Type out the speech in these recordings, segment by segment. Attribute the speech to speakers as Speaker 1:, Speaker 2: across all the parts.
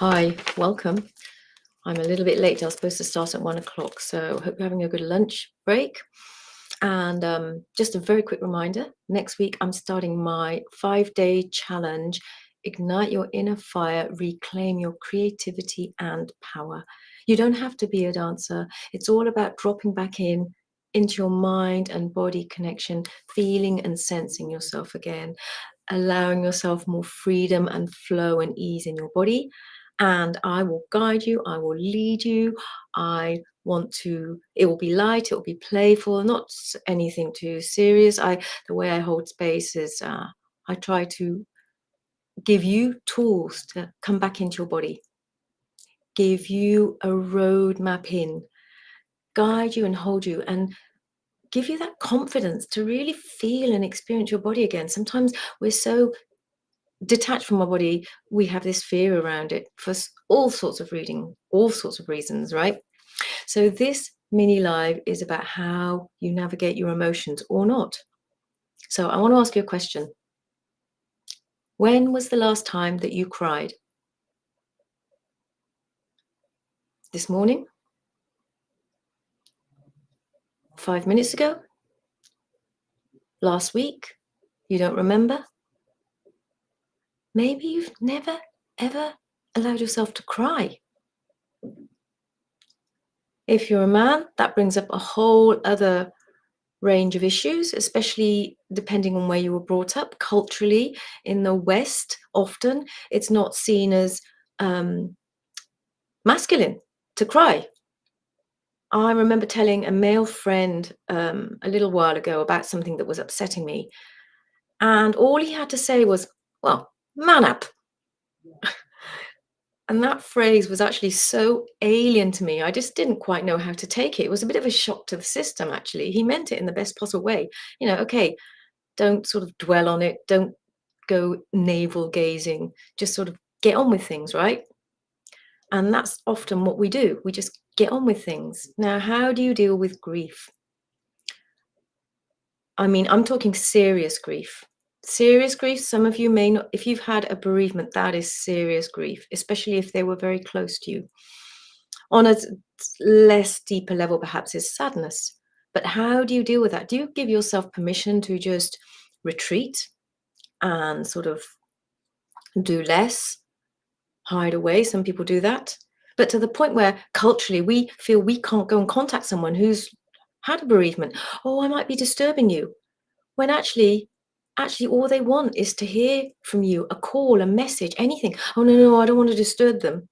Speaker 1: Hi, welcome. I'm a little bit late. I was supposed to start at 1 o'clock, so hope you're having a good lunch break. And just a very quick reminder, next week I'm starting my 5-day challenge, Ignite Your Inner Fire, Reclaim Your Creativity and Power. You don't have to be a dancer. It's all about dropping back into your mind and body connection, feeling and sensing yourself again, allowing yourself more freedom and flow and ease in your body. And I will guide you, I will lead you. It will be light, it will be playful, not anything too serious. The way I hold space is I try to give you tools to come back into your body, give you a roadmap guide you and hold you, and give you that confidence to really feel and experience your body again. Sometimes we're so detached from our body, we have this fear around it for all sorts of reasons, right? So this mini live is about how you navigate your emotions or not. So I want to ask you a question. When was the last time that you cried? This morning? 5 minutes ago? Last week? You don't remember? Maybe you've never, ever allowed yourself to cry. If you're a man, that brings up a whole other range of issues, especially depending on where you were brought up. Culturally, in the West, often it's not seen as masculine to cry. I remember telling a male friend a little while ago about something that was upsetting me, and all he had to say was, "Well, man up." And that phrase was actually so alien to me. I just didn't quite know how to take it. It was a bit of a shock to the system, actually. He meant it in the best possible way. Okay, don't sort of dwell on it. Don't go navel gazing. Just sort of get on with things, right? And that's often what we do. We just get on with things. Now, how do you deal with grief? I mean, I'm talking serious grief. Serious grief, some of you may not, if you've had a bereavement, that is serious grief, especially if they were very close to you. On a less deeper level, perhaps, is sadness. But how do you deal with that? Do you give yourself permission to just retreat and sort of do less, hide away? Some people do that. But to the point where culturally we feel we can't go and contact someone who's had a bereavement. Oh, I might be disturbing you. When actually all they want is to hear from you, a call, a message, anything. Oh, no, I don't want to disturb them.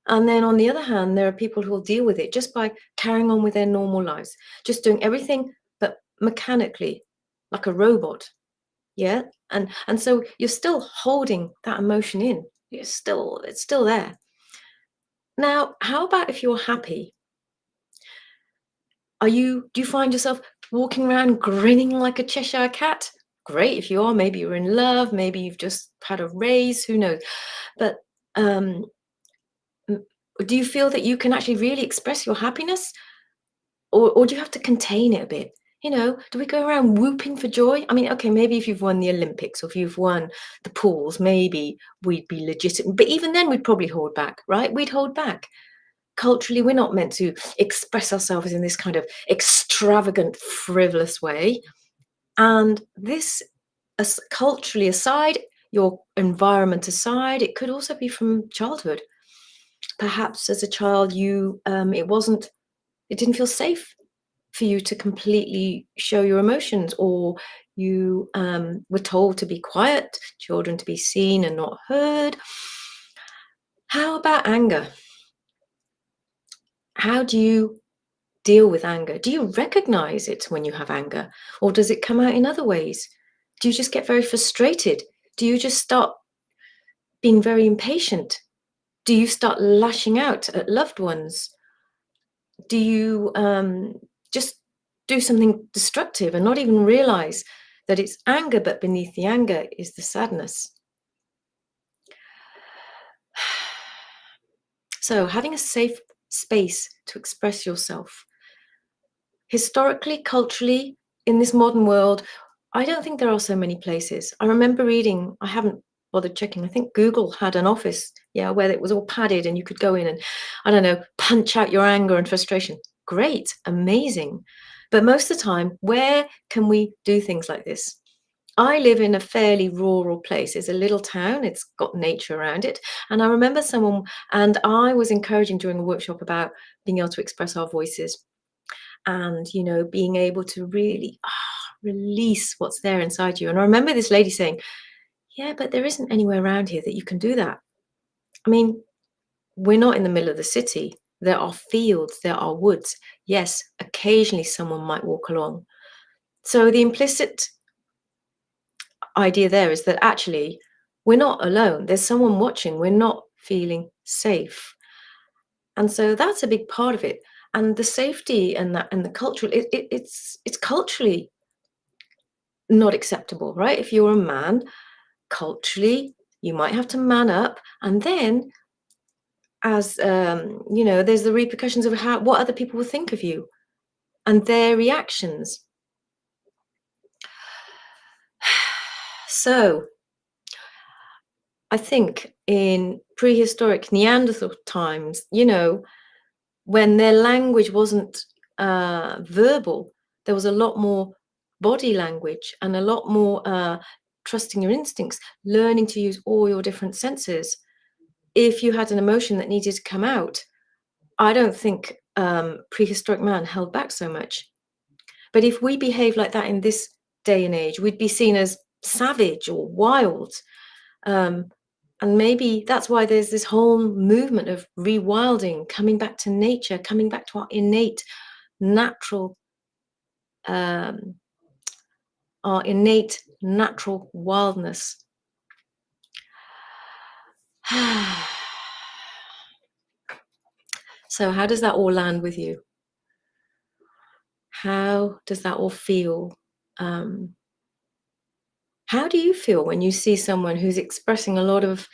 Speaker 1: And then on the other hand, there are people who will deal with it just by carrying on with their normal lives, just doing everything but mechanically, like a robot. Yeah. And so you're still holding that emotion in. It's still there. Now, how about if you're happy? Do you find yourself walking around grinning like a Cheshire cat? Great. If you are, maybe you're in love, maybe you've just had a raise, who knows? But um, do you feel that you can actually really express your happiness? Or do you have to contain it a bit? Do we go around whooping for joy? I mean, okay, maybe if you've won the Olympics or if you've won the pools, maybe we'd be legitimate. But even then, we'd probably hold back, right? We'd hold back. Culturally, we're not meant to express ourselves in this kind of extravagant, frivolous way. And this, as culturally aside, your environment aside, it could also be from childhood. Perhaps as a child, it didn't feel safe for you to completely show your emotions, or you were told to be quiet, children to be seen and not heard. How about anger? How do you deal with anger? Do you recognize it when you have anger, or does it come out in other ways? Do you just get very frustrated? Do you just start being very impatient? Do you start lashing out at loved ones? Do you just do something destructive and not even realize that it's anger, but beneath the anger is the sadness? So, having a safe space to express yourself. Historically, culturally, in this modern world, I don't think there are so many places. I remember reading, I haven't bothered checking. I think Google had an office, yeah, where it was all padded and you could go in and, I don't know, punch out your anger and frustration. Great, amazing. But most of the time, where can we do things like this? I live in a fairly rural place. It's a little town. It's got nature around it. And I remember someone, and I was encouraging during a workshop about being able to express our voices and, being able to really release what's there inside you. And I remember this lady saying, yeah, but there isn't anywhere around here that you can do that. I mean, we're not in the middle of the city. There are fields, there are woods. Yes, occasionally someone might walk along. So the implicit idea there is that actually we're not alone. There's someone watching. We're not feeling safe. And so that's a big part of it. And the safety and that and the cultural, it's culturally not acceptable, right? If you're a man, culturally, you might have to man up, and then as there's the repercussions of what other people will think of you and their reactions. So I think in prehistoric Neanderthal times, when their language wasn't verbal, there was a lot more body language and a lot more trusting your instincts, learning to use all your different senses. If you had an emotion that needed to come out, I don't think prehistoric man held back so much. But if we behave like that in this day and age, we'd be seen as savage or wild. Um, and maybe that's why there's this whole movement of rewilding, coming back to nature, coming back to our innate natural, um, our innate natural wildness. So how does that all land with you? How does that all feel? How do you feel when you see someone who's expressing a lot of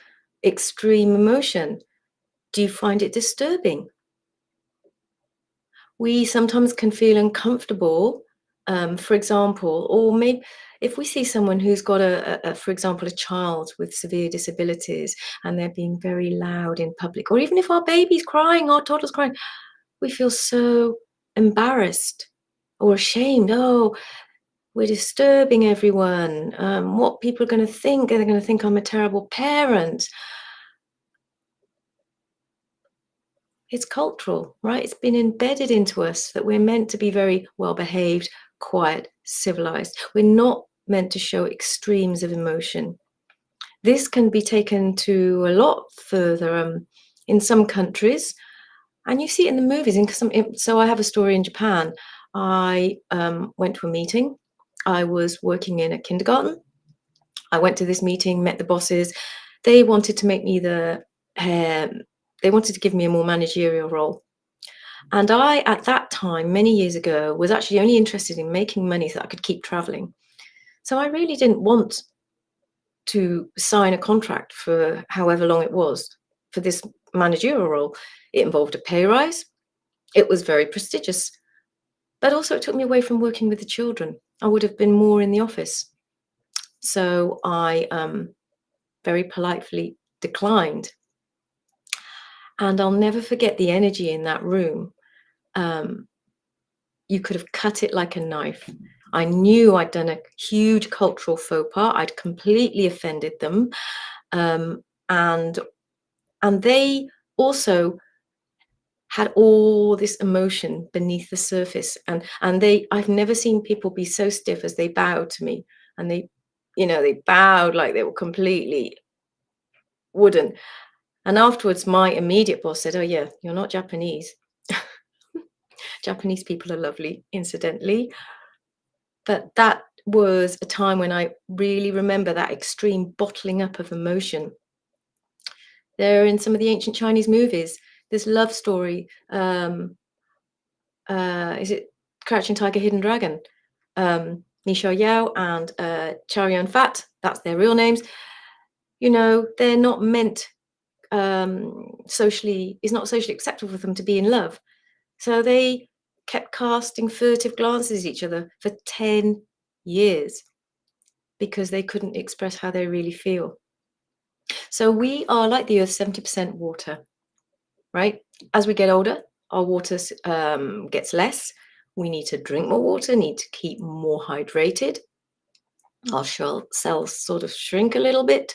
Speaker 1: extreme emotion? Do you find it disturbing? We sometimes can feel uncomfortable, for example, or maybe if we see someone who's got for example, a child with severe disabilities and they're being very loud in public, or even if our baby's crying, our toddler's crying, we feel so embarrassed or ashamed. Oh, we're disturbing everyone. What people are going to think? Are they going to think I'm a terrible parent? It's cultural, right? It's been embedded into us that we're meant to be very well behaved, quiet, civilized. We're not meant to show extremes of emotion. This can be taken to a lot further in some countries, and you see it in the movies. So I have a story in Japan. I went to a meeting. I was working in a kindergarten. I went to this meeting, met the bosses. They wanted to make me they wanted to give me a more managerial role. And I, at that time, many years ago, was actually only interested in making money so that I could keep traveling. So I really didn't want to sign a contract for however long it was for this managerial role. It involved a pay rise. It was very prestigious. But also it took me away from working with the children. I would have been more in the office. So I very politely declined. And I'll never forget the energy in that room. You could have cut it like a knife. I knew I'd done a huge cultural faux pas. I'd completely offended them. And they also had all this emotion beneath the surface. And I've never seen people be so stiff as they bowed to me. And they bowed like they were completely wooden. And afterwards, my immediate boss said, "Oh yeah, you're not Japanese." Japanese people are lovely, incidentally. But that was a time when I really remember that extreme bottling up of emotion. There in some of the ancient Chinese movies, this love story, is it Crouching Tiger, Hidden Dragon? Ni Xiao Yao and Chow Yun Fat, that's their real names. They're not meant it's not socially acceptable for them to be in love. So they kept casting furtive glances at each other for 10 years because they couldn't express how they really feel. So we are like the Earth, 70% water, right? As we get older, our water gets less. We need to drink more water, need to keep more hydrated. Our cells sort of shrink a little bit.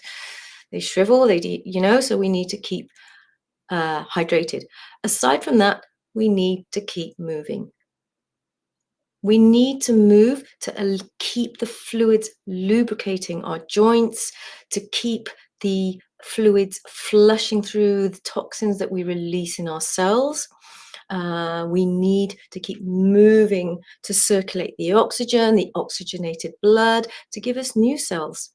Speaker 1: They shrivel, so we need to keep hydrated. Aside from that, we need to keep moving. We need to move to keep the fluids lubricating our joints, to keep the fluids flushing through the toxins that we release in our cells. We need to keep moving to circulate the oxygen, the oxygenated blood, to give us new cells.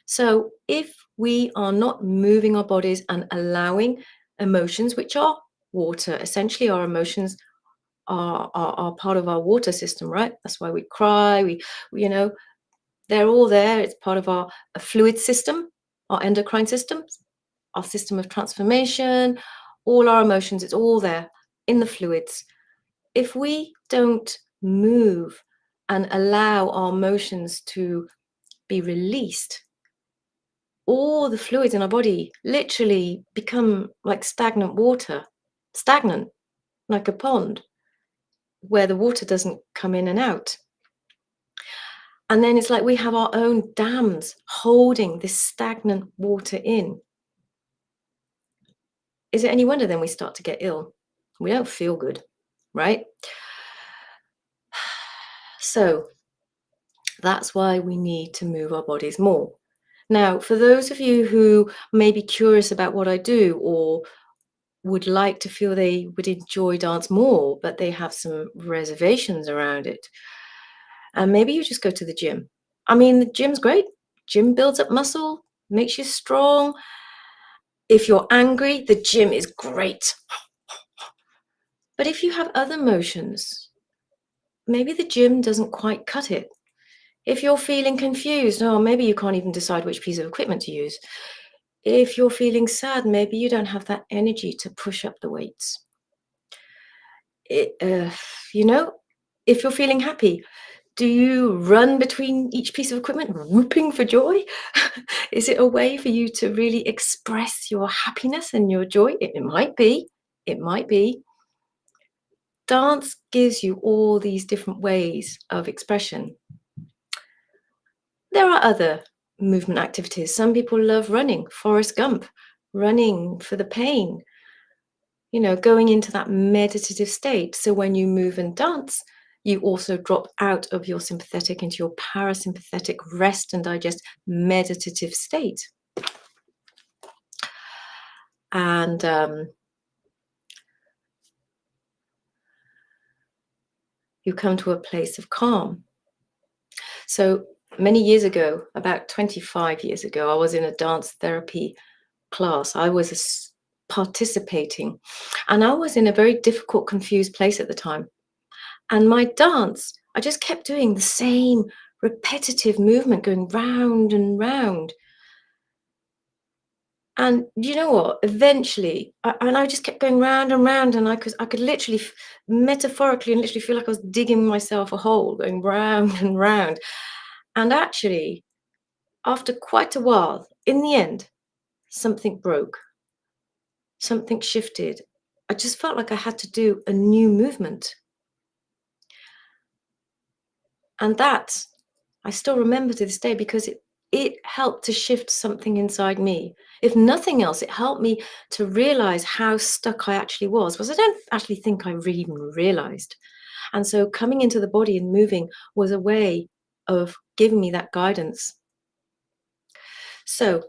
Speaker 1: So if we are not moving our bodies and allowing emotions, which are water, essentially our emotions are part of our water system, right? That's why we cry. They're all there. It's part of our fluid system, our endocrine system, our system of transformation, all our emotions. It's all there in the fluids. If we don't move and allow our emotions to be released, all the fluids in our body literally become like stagnant water, stagnant, like a pond where the water doesn't come in and out. And then it's like we have our own dams holding this stagnant water in. Is it any wonder then we start to get ill? We don't feel good, right? So that's why we need to move our bodies more. Now, for those of you who may be curious about what I do or would like to feel they would enjoy dance more, but they have some reservations around it, and maybe you just go to the gym. I mean, the gym's great. Gym builds up muscle, makes you strong. If you're angry, the gym is great. But if you have other motions, maybe the gym doesn't quite cut it. If you're feeling confused, oh, maybe you can't even decide which piece of equipment to use. If you're feeling sad, maybe you don't have that energy to push up the weights. It, uh, you know, if you're feeling happy, do you run between each piece of equipment whooping for joy? Is it a way for you to really express your happiness and your joy? It might be. It might be. Dance gives you all these different ways of expression. There are other movement activities. Some people love running, Forrest Gump, running for the pain, going into that meditative state. So when you move and dance, you also drop out of your sympathetic into your parasympathetic rest and digest meditative state. And you come to a place of calm. So many years ago, about 25 years ago, I was in a dance therapy class. I was participating, and I was in a very difficult, confused place at the time. And my dance, I just kept doing the same repetitive movement, going round and round. And you know what? Eventually, I just kept going round and round, and I could literally, metaphorically, and literally feel like I was digging myself a hole, going round and round. And actually, after quite a while, in the end, something broke, something shifted. I just felt like I had to do a new movement. And that I still remember to this day because it helped to shift something inside me. If nothing else, it helped me to realize how stuck I actually was, because I don't actually think I really even realized. And so coming into the body and moving was a way of giving me that guidance. So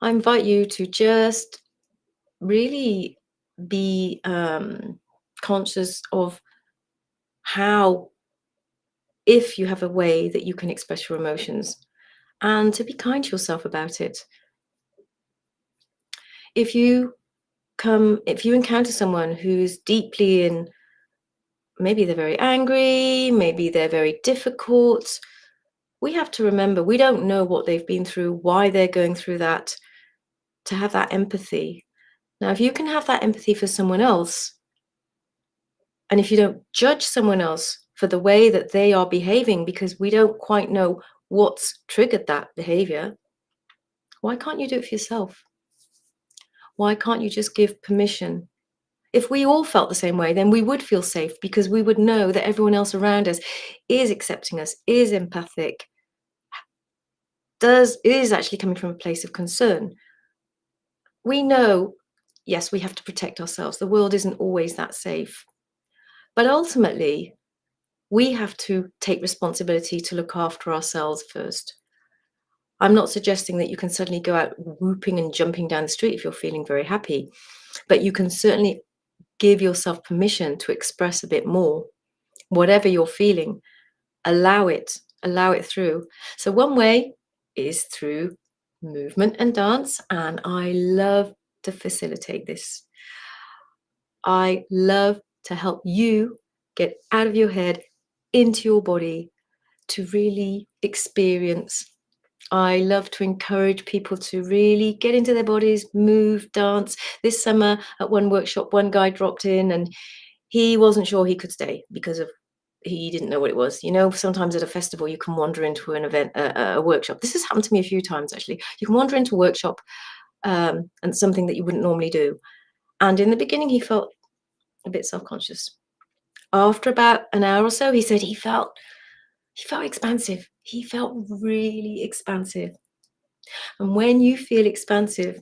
Speaker 1: I invite you to just really be conscious of how, if you have a way that you can express your emotions, and to be kind to yourself about it. If you encounter someone who's deeply in, maybe they're very angry, maybe they're very difficult, we have to remember we don't know what they've been through, why they're going through that, to have that empathy. Now, if you can have that empathy for someone else, and if you don't judge someone else for the way that they are behaving because we don't quite know what's triggered that behavior, why can't you do it for yourself? Why can't you just give permission? If we all felt the same way, then we would feel safe because we would know that everyone else around us is accepting us, is empathic, is actually coming from a place of concern. We know, yes, we have to protect ourselves. The world isn't always that safe. But ultimately, we have to take responsibility to look after ourselves first. I'm not suggesting that you can suddenly go out whooping and jumping down the street if you're feeling very happy, but you can certainly give yourself permission to express a bit more. Whatever you're feeling, allow it through. So, one way is through movement and dance, and I love to facilitate this. I love to help you get out of your head into your body to really experience. I love to encourage people to really get into their bodies, move, dance. This summer at one workshop, one guy dropped in and he wasn't sure he could stay because of he didn't know what it was. You know, sometimes at a festival you can wander into an event, a workshop. This has happened to me a few times actually. You can wander into a workshop and something that you wouldn't normally do. And in the beginning, he felt a bit self-conscious. After about an hour or so, he said he felt expansive. He felt really expansive. And when you feel expansive,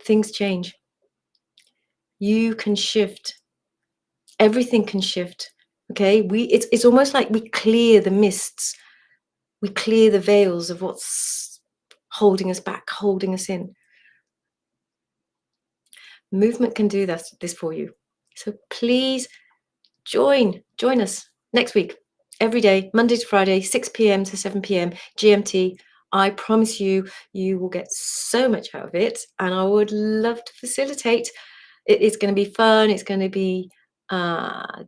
Speaker 1: things change. You can shift. Everything can shift. Okay? It's almost like we clear the mists. We clear the veils of what's holding us back, holding us in. Movement can do this for you. So please join us next week, every day, Monday to Friday, 6 p.m. to 7 p.m. GMT. I promise you, you will get so much out of it, and I would love to facilitate. It's going to be fun. It's going to be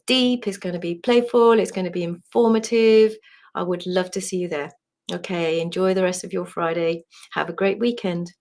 Speaker 1: deep. It's going to be playful. It's going to be informative. I would love to see you there. Okay, enjoy the rest of your Friday. Have a great weekend.